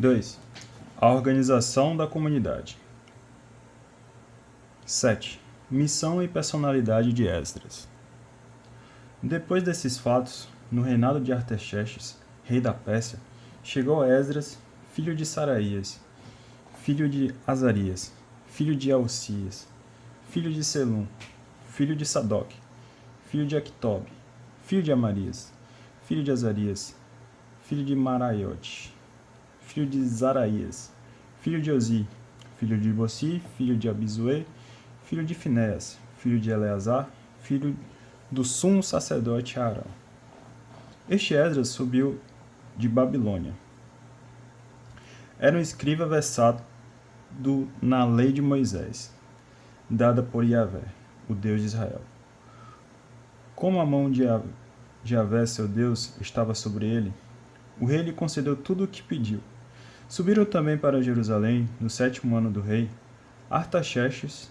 2. A organização da comunidade. 7. Missão e personalidade de Esdras. Depois desses fatos, no reinado de Artaxerxes, rei da Pérsia, chegou Esdras, filho de Saraías, filho de Azarias, filho de Elcias, filho de Selum, filho de Sadoc, filho de Aquitobe, filho de Amarias, filho de Azarias, filho de Maraiote, filho de Zaraías, filho de Ozi, filho de Bossi, filho de Abisue, filho de Finéas, filho de Eleazar, filho do sumo sacerdote Arão. Este Esdras subiu de Babilônia. Era um escriba versado na lei de Moisés, dada por Yahvé, o Deus de Israel. Como a mão de Yahvé, seu Deus, estava sobre ele, o rei lhe concedeu tudo o que pediu. Subiram também para Jerusalém, no 7º ano do rei Artaxerxes,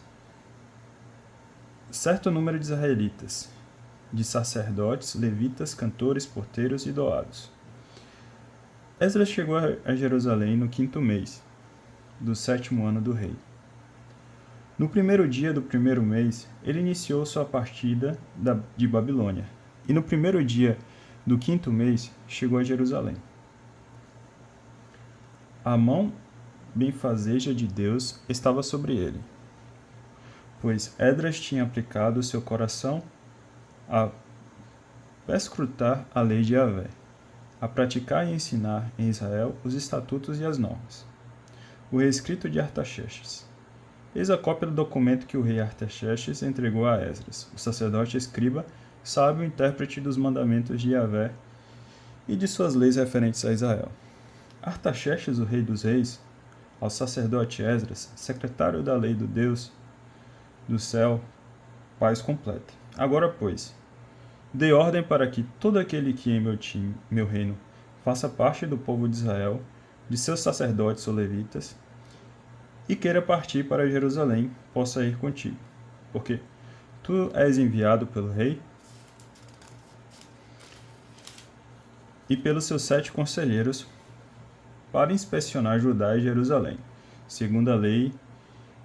certo número de israelitas, de sacerdotes, levitas, cantores, porteiros e doados. Esdras chegou a Jerusalém no 5º mês do 7º ano do rei. No primeiro dia do primeiro mês, ele iniciou sua partida de Babilônia, e no primeiro dia do 5º mês chegou a Jerusalém. A mão benfazeja de Deus estava sobre ele, pois Esdras tinha aplicado seu coração a perscrutar a lei de Yahvé, a praticar e ensinar em Israel os estatutos e as normas. O reescrito de Artaxerxes. Eis a cópia do documento que o rei Artaxerxes entregou a Esdras, o sacerdote escriba, sábio intérprete dos mandamentos de Yahvé e de suas leis referentes a Israel. Artaxerxes, o rei dos reis, ao sacerdote Esdras, secretário da lei do Deus do céu, paz completa. Agora, pois, dei ordem para que todo aquele que em meu reino faça parte do povo de Israel, de seus sacerdotes ou levitas, e queira partir para Jerusalém, possa ir contigo, porque tu és enviado pelo rei e pelos seus 7 conselheiros para inspecionar Judá e Jerusalém, segundo a lei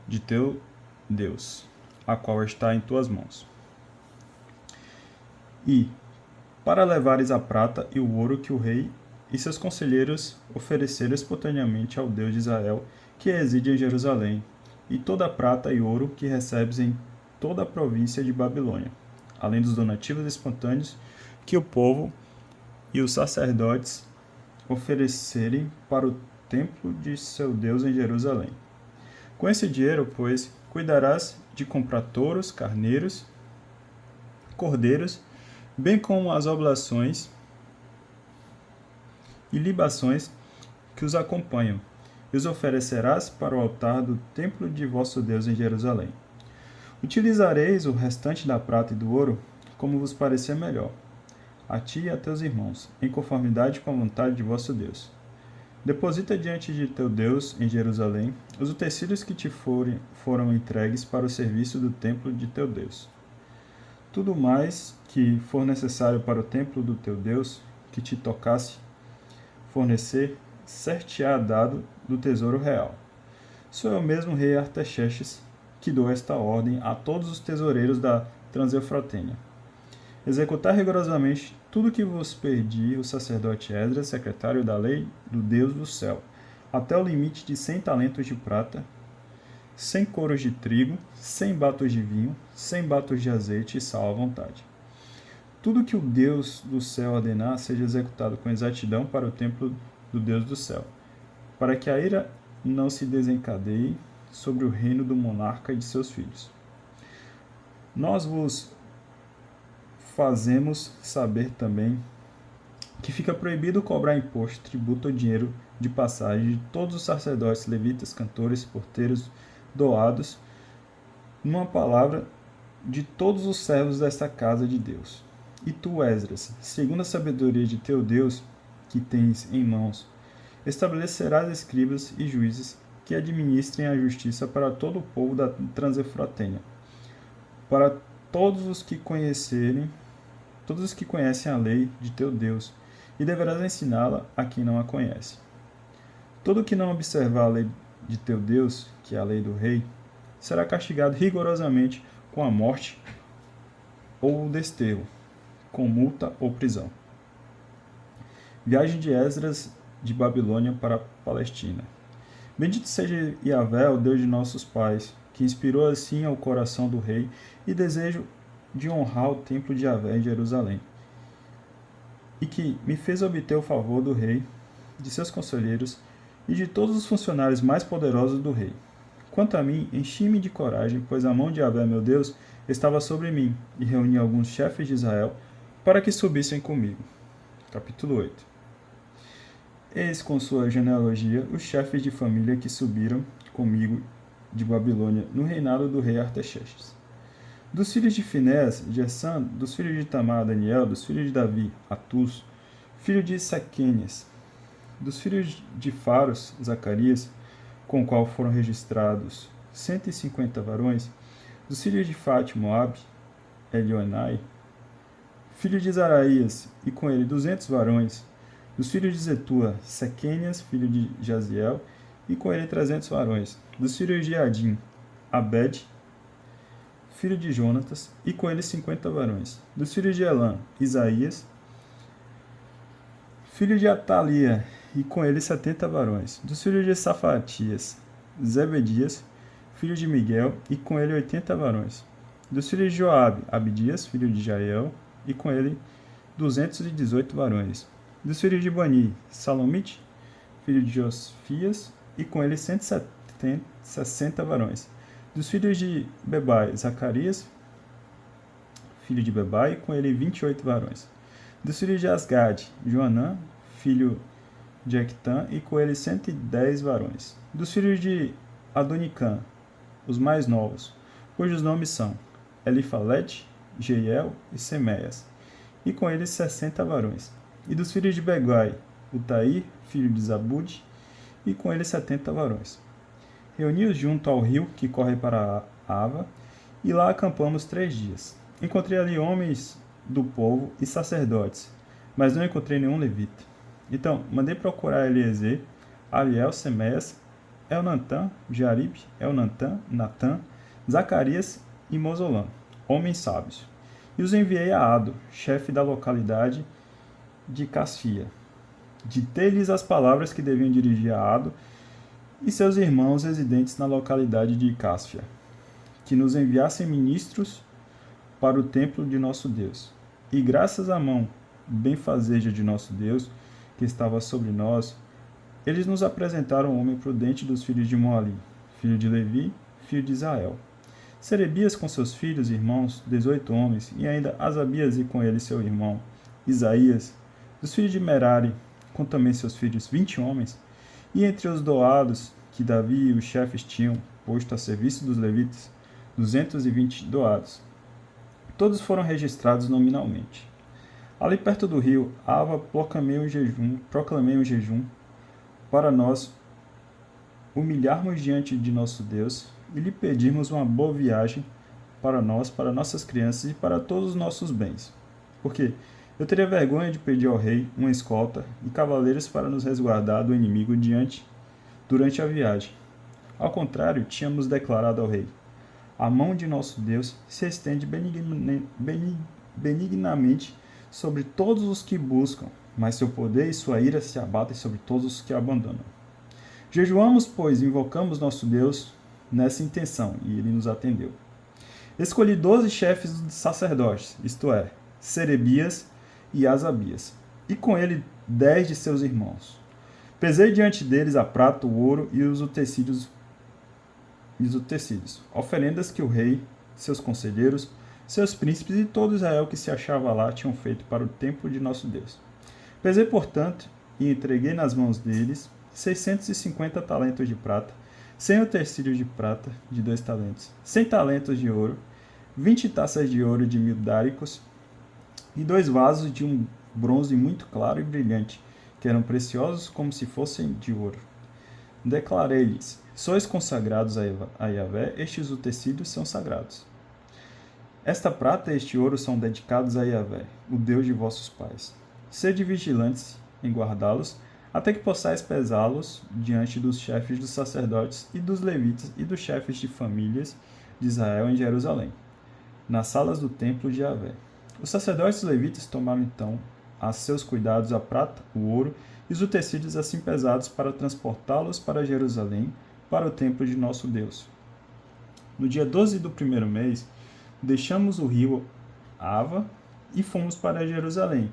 de teu Deus, a qual está em tuas mãos. E para levares a prata e o ouro que o rei e seus conselheiros ofereceram espontaneamente ao Deus de Israel, que reside em Jerusalém, e toda a prata e ouro que recebes em toda a província de Babilônia, além dos donativos espontâneos que o povo e os sacerdotes oferecerem para o templo de seu Deus em Jerusalém. Com esse dinheiro, pois, cuidarás de comprar touros, carneiros, cordeiros, bem como as oblações e libações que os acompanham, e os oferecerás para o altar do templo de vosso Deus em Jerusalém. Utilizareis o restante da prata e do ouro como vos parecer melhor, a ti e a teus irmãos, em conformidade com a vontade de vosso Deus. Deposita diante de teu Deus, em Jerusalém, os utensílios que te foram entregues para o serviço do templo de teu Deus. Tudo mais que for necessário para o templo do teu Deus, que te tocasse fornecer, ser-te-á dado do tesouro real. Sou eu mesmo, rei Artaxerxes, que dou esta ordem a todos os tesoureiros da Transeufrotênia. Executar rigorosamente tudo que vos pedi o sacerdote Esdras, secretário da lei do Deus do céu, até o limite de 100 talentos de prata, 100 coros de trigo, 100 batos de vinho, 100 batos de azeite e sal à vontade. Tudo que o Deus do céu ordenar seja executado com exatidão para o templo do Deus do céu, para que a ira não se desencadeie sobre o reino do monarca e de seus filhos. Nós vos fazemos saber também que fica proibido cobrar imposto, tributo ou dinheiro de passagem de todos os sacerdotes, levitas, cantores, porteiros, doados, numa palavra, de todos os servos desta casa de Deus. E tu, Esdras, segundo a sabedoria de teu Deus, que tens em mãos, estabelecerás escribas e juízes que administrem a justiça para todo o povo da Transeufrotênia, para todos os que conhecem a lei de teu Deus, e deverás ensiná-la a quem não a conhece. Todo que não observar a lei de teu Deus, que é a lei do rei, será castigado rigorosamente com a morte ou o desterro, com multa ou prisão. Viagem de Esdras de Babilônia para a Palestina. Bendito seja Yahvé, o Deus de nossos pais, que inspirou assim ao coração do rei e desejo de honrar o templo de Yahvé em Jerusalém, e que me fez obter o favor do rei, de seus conselheiros e de todos os funcionários mais poderosos do rei. Quanto a mim, enchi-me de coragem, pois a mão de Yahvé, meu Deus, estava sobre mim, e reuni alguns chefes de Israel para que subissem comigo. Capítulo 8. Eis com sua genealogia os chefes de família que subiram comigo de Babilônia no reinado do rei Artaxerxes. Dos filhos de Finéas, Gessam; dos filhos de Tamar, Daniel; dos filhos de Davi, Atus, filho de Sequênias; dos filhos de Faros, Zacarias, com o qual foram registrados 150 varões; dos filhos de Fate, Moabe, Elioenai, filho de Zaraías, e com ele 200 varões; dos filhos de Zetua, Sequênias, filho de Jaziel, e com ele 300 varões; dos filhos de Adim, Abed, filho de Jonatas, e com ele 50 varões; dos filhos de Elã, Isaías, filho de Atalia, e com ele 70 varões; dos filhos de Safatias, Zebedias, filho de Miguel, e com ele 80 varões; dos filhos de Joabe, Abdias, filho de Jael, e com ele 218 varões; dos filhos de Bani, Salomite, filho de Josfias, e com ele 160 varões; dos filhos de Bebai, Zacarias, filho de Bebai, e com ele 28 varões; dos filhos de Asgade, Joanã, filho de Ectã, e com ele 110 varões; dos filhos de Adonicã, os mais novos, cujos nomes são Elifalete, Jeiel e Semeias, e com eles 60 varões; e dos filhos de Begai, Utaí, filho de Zabude, e com ele 70 varões. Reuni-os junto ao rio que corre para Ava, e lá acampamos 3 dias. Encontrei ali homens do povo e sacerdotes, mas não encontrei nenhum levita. Então mandei procurar Eliezer, Ariel, Semeias, Elnatã, Jaribe, Elnatã, Natã, Zacarias e Mosolã, homens sábios. E os enviei a Ado, chefe da localidade de Casfia. Ditei-lhes as palavras que deviam dirigir a Ado e seus irmãos residentes na localidade de Casfia, que nos enviassem ministros para o templo de nosso Deus. E graças à mão benfazeja de nosso Deus, que estava sobre nós, eles nos apresentaram um homem prudente dos filhos de Moali, filho de Levi, filho de Israel. Serebias com seus filhos e irmãos, 18 homens, e ainda Asabias e com ele seu irmão, Isaías, dos filhos de Merari, com também seus filhos, 20 homens, e entre os doados que Davi e os chefes tinham posto a serviço dos levitas, 220 doados. Todos foram registrados nominalmente. Ali perto do rio Ava proclamei um jejum para nós humilharmos diante de nosso Deus e lhe pedirmos uma boa viagem para nós, para nossas crianças e para todos os nossos bens. Porque eu teria vergonha de pedir ao rei uma escolta e cavaleiros para nos resguardar do inimigo durante a viagem. Ao contrário, tínhamos declarado ao rei: a mão de nosso Deus se estende benignamente sobre todos os que buscam, mas seu poder e sua ira se abatem sobre todos os que abandonam. Jejuamos, pois, invocamos nosso Deus nessa intenção, e ele nos atendeu. Escolhi 12 chefes de sacerdotes, isto é, Serebias e Asabias, e com ele 10 de seus irmãos. Pesei diante deles a prata, o ouro e os utensílios, oferendas que o rei, seus conselheiros, seus príncipes e todo Israel que se achava lá tinham feito para o templo de nosso Deus. Pesei, portanto, e entreguei nas mãos deles 650 talentos de prata, 100 utensílios de prata de 2 talentos, 100 talentos de ouro, 20 taças de ouro de 1000 dáricos e 2 vasos de um bronze muito claro e brilhante, que eram preciosos como se fossem de ouro. Declarei-lhes: sois consagrados a Yahvé, estes utensílios são sagrados. Esta prata e este ouro são dedicados a Yahvé, o Deus de vossos pais. Sede vigilantes em guardá-los, até que possais pesá-los diante dos chefes dos sacerdotes e dos levitas e dos chefes de famílias de Israel em Jerusalém, nas salas do templo de Yahvé. Os sacerdotes e levitas tomaram então a seus cuidados a prata, o ouro e os utensílios assim pesados para transportá-los para Jerusalém, para o templo de nosso Deus. No dia 12 do primeiro mês, deixamos o rio Ava e fomos para Jerusalém.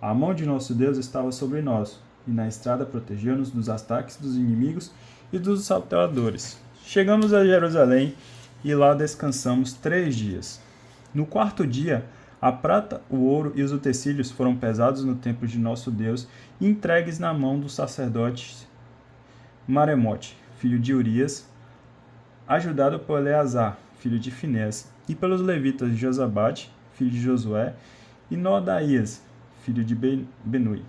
A mão de nosso Deus estava sobre nós, e na estrada protegeu-nos dos ataques dos inimigos e dos salteadores. Chegamos a Jerusalém e lá descansamos 3 dias. No quarto dia, a prata, o ouro e os utensílios foram pesados no templo de nosso Deus e entregues na mão do sacerdote Maremote, filho de Urias, ajudado por Eleazar, filho de Finés, e pelos levitas Josabade, filho de Josué, e Nodaías, filho de Benui.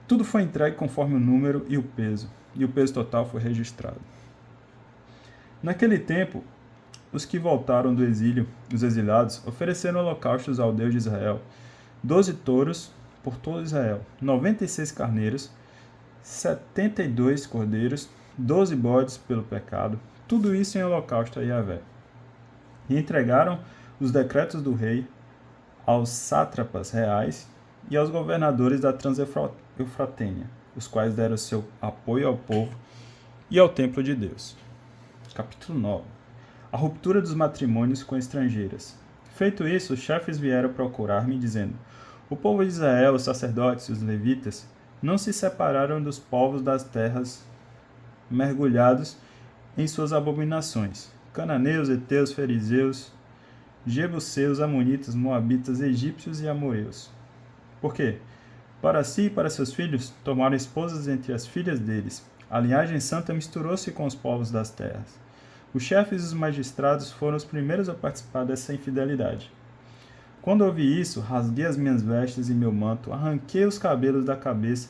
Tudo foi entregue conforme o número e o peso total foi registrado. Naquele tempo, os que voltaram do exílio, os exilados, ofereceram holocaustos ao Deus de Israel, 12 touros por todo Israel, 96 carneiros, 72 cordeiros, 12 bodes pelo pecado, tudo isso em holocausto a Yahvé. E entregaram os decretos do rei aos sátrapas reais e aos governadores da Transeufratênia, os quais deram seu apoio ao povo e ao templo de Deus. Capítulo 9. A ruptura dos matrimônios com estrangeiras. Feito isso, os chefes vieram procurar-me, dizendo: o povo de Israel, os sacerdotes e os levitas, não se separaram dos povos das terras, mergulhados em suas abominações, cananeus, heteus, fariseus, jebuseus, amonitas, moabitas, egípcios e amorreus. Por quê? Para si e para seus filhos, tomaram esposas entre as filhas deles. A linhagem santa misturou-se com os povos das terras. Os chefes e os magistrados foram os primeiros a participar dessa infidelidade. Quando ouvi isso, rasguei as minhas vestes e meu manto, arranquei os cabelos da cabeça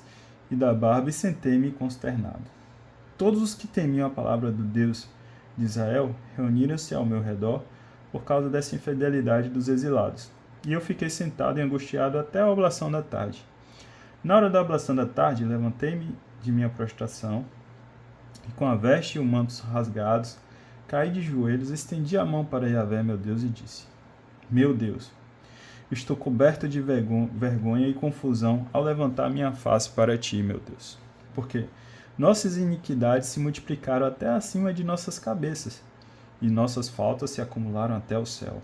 e da barba e sentei-me consternado. Todos os que temiam a palavra do Deus de Israel reuniram-se ao meu redor por causa dessa infidelidade dos exilados. E eu fiquei sentado e angustiado até a oblação da tarde. Na hora da oblação da tarde, levantei-me de minha prostração, e com a veste e o manto rasgados, caí de joelhos, estendi a mão para Yahvé, meu Deus, e disse: meu Deus, estou coberto de vergonha e confusão ao levantar minha face para ti, meu Deus. Porque nossas iniquidades se multiplicaram até acima de nossas cabeças, e nossas faltas se acumularam até o céu.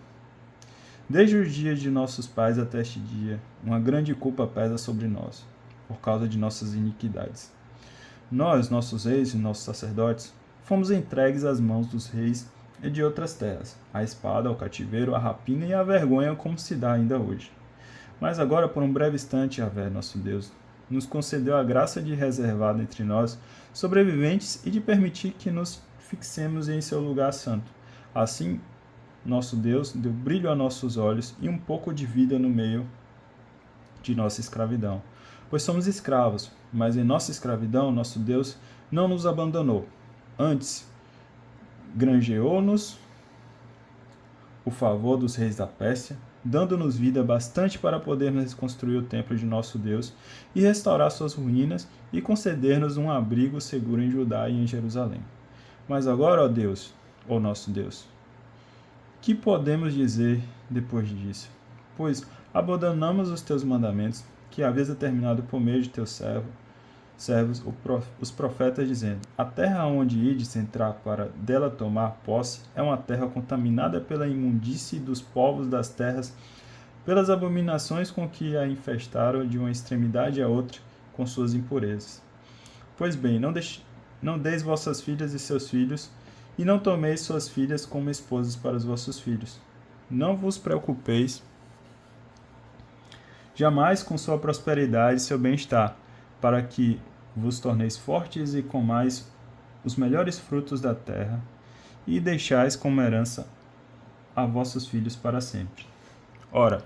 Desde os dias de nossos pais até este dia, uma grande culpa pesa sobre nós, por causa de nossas iniquidades. Nós, nossos reis e nossos sacerdotes, fomos entregues às mãos dos reis e de outras terras, à espada, ao cativeiro, à rapina e à vergonha, como se dá ainda hoje. Mas agora, por um breve instante, Yahvé, nosso Deus, nos concedeu a graça de reservar entre nós sobreviventes e de permitir que nos fixemos em seu lugar santo. Assim, nosso Deus deu brilho a nossos olhos e um pouco de vida no meio de nossa escravidão. Pois somos escravos, mas em nossa escravidão, nosso Deus não nos abandonou. Antes, granjeou-nos o favor dos reis da Pérsia, dando-nos vida bastante para podermos reconstruir o templo de nosso Deus e restaurar suas ruínas e conceder-nos um abrigo seguro em Judá e em Jerusalém. Mas agora, ó Deus, ó nosso Deus, que podemos dizer depois disso? Pois abandonamos os teus mandamentos, que havias determinado por meio de teus servos, os profetas, dizendo: a terra onde ides entrar para dela tomar posse é uma terra contaminada pela imundície dos povos das terras, pelas abominações com que a infestaram de uma extremidade a outra com suas impurezas. Pois bem, não deis vossas filhas e seus filhos, e não tomeis suas filhas como esposas para os vossos filhos. Não vos preocupeis jamais com sua prosperidade e seu bem-estar, para que vos torneis fortes e comais os melhores frutos da terra, e deixais como herança a vossos filhos para sempre. Ora,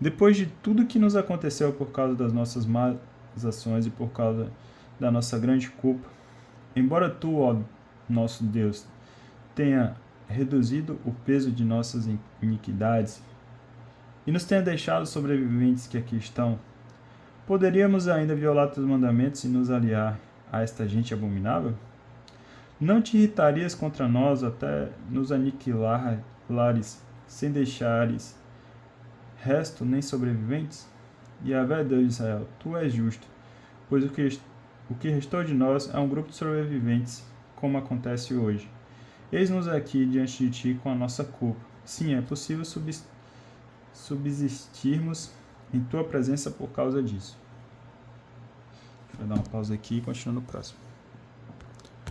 depois de tudo que nos aconteceu por causa das nossas más ações e por causa da nossa grande culpa, embora tu, ó nosso Deus, tenha reduzido o peso de nossas iniquidades e nos tenha deixado sobreviventes que aqui estão, Poderíamos ainda violar teus mandamentos e nos aliar a esta gente abominável? Não te irritarias contra nós até nos aniquilares, sem deixares resto nem sobreviventes? Yahvé, Deus de Israel, tu és justo, pois o que restou de nós é um grupo de sobreviventes, como acontece hoje. Eis-nos aqui diante de ti com a nossa culpa. Sim, é possível subsistirmos em tua presença por causa disso. Vou dar uma pausa aqui e continuar no próximo.